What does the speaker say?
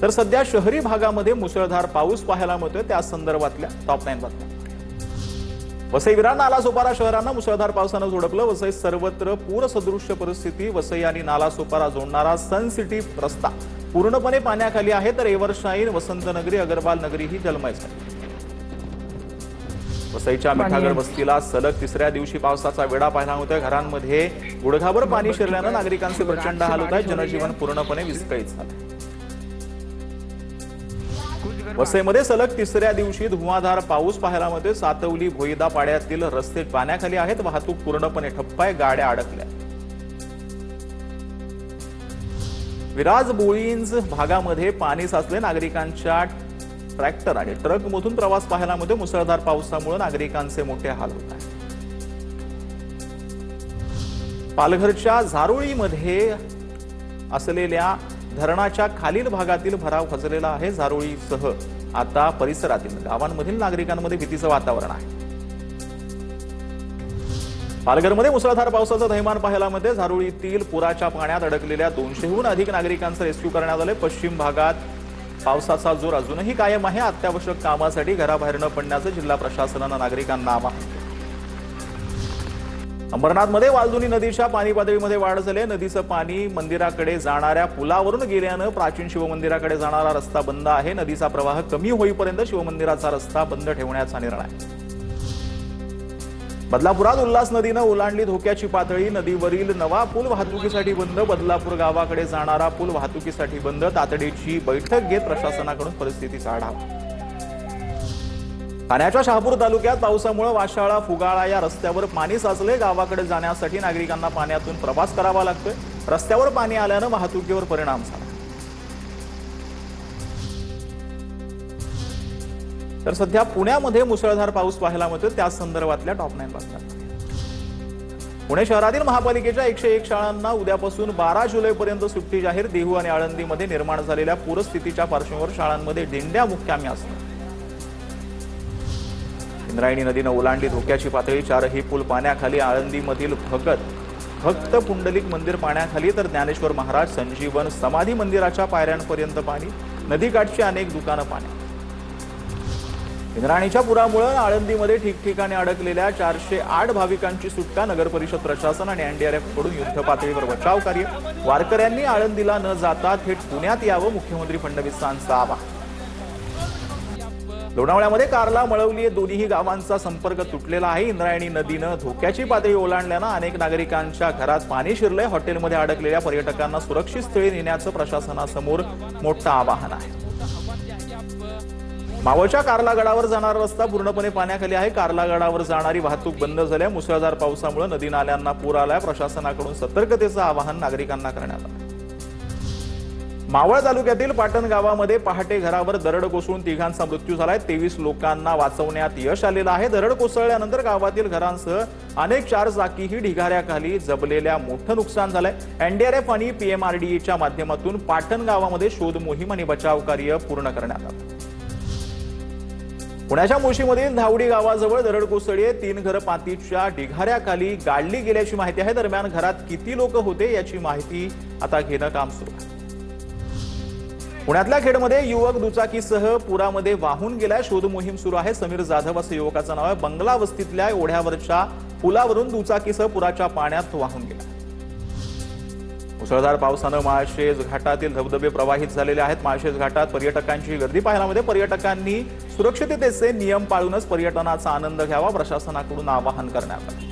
तर सध्या शहरी भागामध्ये मुसळधार पाऊस पाहायला मिळतोय, त्या संदर्भातल्या टॉप 9 बातम्या। वसई विरार नालासोपारा शहरांना मुसळधार पावसानं झोडपलं। वसईत सर्वत्र पूरसदृश्य परिस्थिती। वसई आणि नालासोपारा जोडणारा सन सिटी रस्ता पूर्णपणे पाण्याखाली आहे, तर एव्हरशाईन, वसंतनगरी, अगरवाल नगरी ही जलमय झाली। वसईच्या मिठागर वस्तीला सलग तिसऱ्या दिवशी पावसाचा वेढा पाहायला मिळतोय। घरांमध्ये गुडघाभर पाणी शिरल्यानं नागरिकांचे प्रचंड हाल होत आहेत। जनजीवन पूर्णपणे विस्कळीत झाले। वसईमध्ये सलग तिसऱ्या दिवशी धुवाधार पाऊस पाहायला मिळतोय। सातवली, भोईदा पाड्यातील रस्ते पाण्याखाली आहेत। वाहतूक पूर्णपणे ठप्प आहे, गाड्या अडकल्या। विराज बोळींज भागामध्ये पाणी साचले। नागरिकांच्या ट्रॅक्टर आणि ट्रकमधून प्रवास पाहायला मिळतोय। मुसळधार पावसामुळे नागरिकांचे मोठे हाल होत आहेत। पालघरच्या झारोळीमध्ये असलेल्या धरणाच्या खालील भागातील भराव खचलेला आहे। झारोळीसह आता परिसरातील गावांमधील नागरिकांमध्ये भीतीचं वातावरण आहे। पालघरमध्ये मुसळधार पावसाचं थैमान पाहायला मिळते। झारोळीतील पुराच्या पाण्यात अडकलेल्या 200हून अधिक नागरिकांचं रेस्क्यू करण्यात आले। पश्चिम भागात पावसाचा जोर अजूनही कायम आहे। अत्यावश्यक कामासाठी घराबाहेर न पडण्याचं जिल्हा प्रशासनानं नागरिकांना आवाहन केलं। अंबरनाथमध्ये वालदुनी नदीच्या पाणी पातळीमध्ये वाढ झाली। नदीचं पाणी मंदिराकडे जाणाऱ्या पुलावरून गेल्यानं प्राचीन शिवमंदिराकडे जाणारा रस्ता बंद आहे। नदीचा प्रवाह कमी होईपर्यंत शिवमंदिराचा रस्ता बंद ठेवण्याचा निर्णय। बदलापुरात उल्हास नदीनं ओलांडली धोक्याची पातळी। नदीवरील नवा पूल वाहतुकीसाठी बंद। बदलापूर गावाकडे जाणारा पूल वाहतुकीसाठी बंद। तातडीची बैठक घेत प्रशासनाकडून परिस्थितीचा आढावा। ठाण्याच्या शहापूर तालुक्यात पावसामुळे वाशाळा, फुगाळा या रस्त्यावर पाणी साचले। गावाकडे जाण्यासाठी नागरिकांना पाण्यातून प्रवास करावा लागतोय। रस्त्यावर पाणी आल्यानं वाहतुकीवर परिणाम झाला। तर सध्या पुण्यामध्ये मुसळधार पाऊस पाहायला मिळतोय, त्या संदर्भातल्या टॉप 9 बातम्या। पुणे शहरातील महापालिकेच्या 101 शाळांना उद्यापासून 12 जुलैपर्यंत सुट्टी जाहीर। देहू आणि आळंदीमध्ये निर्माण झालेल्या पूरस्थितीच्या पार्श्वभूमीवर शाळांमध्ये दिंड्या मुक्कामी असणार। इंद्रायणी नदीनं ओलांडली धोक्याची पातळी। 4ही पूल पाण्याखाली। आळंदीमधील भक्त पुंडलिक मंदिर पाण्याखाली, तर ज्ञानेश्वर महाराज, संजीवन समाधी मंदिराच्या पायऱ्यांपर्यंत पाणी। नदीकाठची अनेक दुकानं पाण्यात। इंद्रायणीच्या पुरामुळे आळंदीमध्ये ठिकठिकाणी अडकलेल्या 408 भाविकांची सुटका। नगर परिषद प्रशासन आणि एनडीआरएफ कडून युद्ध पातळीवर बचाव कार्य। वारकऱ्यांनी आळंदीला न जाता थेट पुण्यात यावं, मुख्यमंत्री फडणवीसांचं आवाहन। लोणावळ्यामध्ये कारला, मळवली दोन्ही गावांचा संपर्क तुटलेला आहे। इंद्रायणी नदीनं धोक्याची पातळी ओलांडल्यानं अनेक नागरिकांच्या घरात पाणी शिरलंय। हॉटेलमध्ये अडकलेल्या पर्यटकांना सुरक्षित स्थळी नेण्याचं प्रशासनासमोर मोठं आवाहन आहे। मावळच्या कारला गडावर जाणारा रस्ता पूर्णपणे पाण्याखाली आहे। कारला गडावर जाणारी वाहतूक बंद झाली आहे। मुसळधार पावसामुळे नदी नाल्यांना पूर आलाय। प्रशासनाकडून सतर्कतेचं आवाहन नागरिकांना करण्यात आलं। मावळ तालुक्यातील पाटण गावामध्ये पहाटे घरावर दरड कोसळून 3घांचा मृत्यू झालाय। 23 लोकांना वाचवण्यात यश आलेलं आहे। दरड कोसळल्यानंतर गावातील घरांसह अनेक 4 चाकीही ढिगाऱ्याखाली जबलेल्या मोठं नुकसान झालंय। एनडीआरएफ आणि पीएमआरडीएच्या माध्यमातून पाटण गावामध्ये शोध मोहीम आणि बचाव कार्य पूर्ण करण्यात आलं। पुण्याच्या मुळशीमधील धावडी गावाजवळ दरड कोसळली आहे। 3 घरं पातीच्या ढिगाऱ्याखाली गाडली गेल्याची माहिती आहे। दरम्यान घरात किती लोक होते याची माहिती आता घेणं काम सुरू आहे। पुण्यातल्या खेडमध्ये युवक दुचाकीसह पुरामध्ये वाहून गेलाय। शोध मोहीम सुरू आहे। समीर जाधव असं युवकाचं नाव आहे। बंगला वस्तीतल्या ओढ्यावरच्या पुलावरून दुचाकीसह पुराच्या पाण्यात वाहून गेला। मुसळधार पावसानं माळशेज घाटातील धबधबे प्रवाहित झालेले आहेत। माळशेज घाटात पर्यटकांची गर्दी पाहायला मिळते। पर्यटकांनी सुरक्षिततेचे नियम पाळूनच पर्यटनाचा आनंद घ्यावा, प्रशासनाकडून आवाहन करण्यात आलं।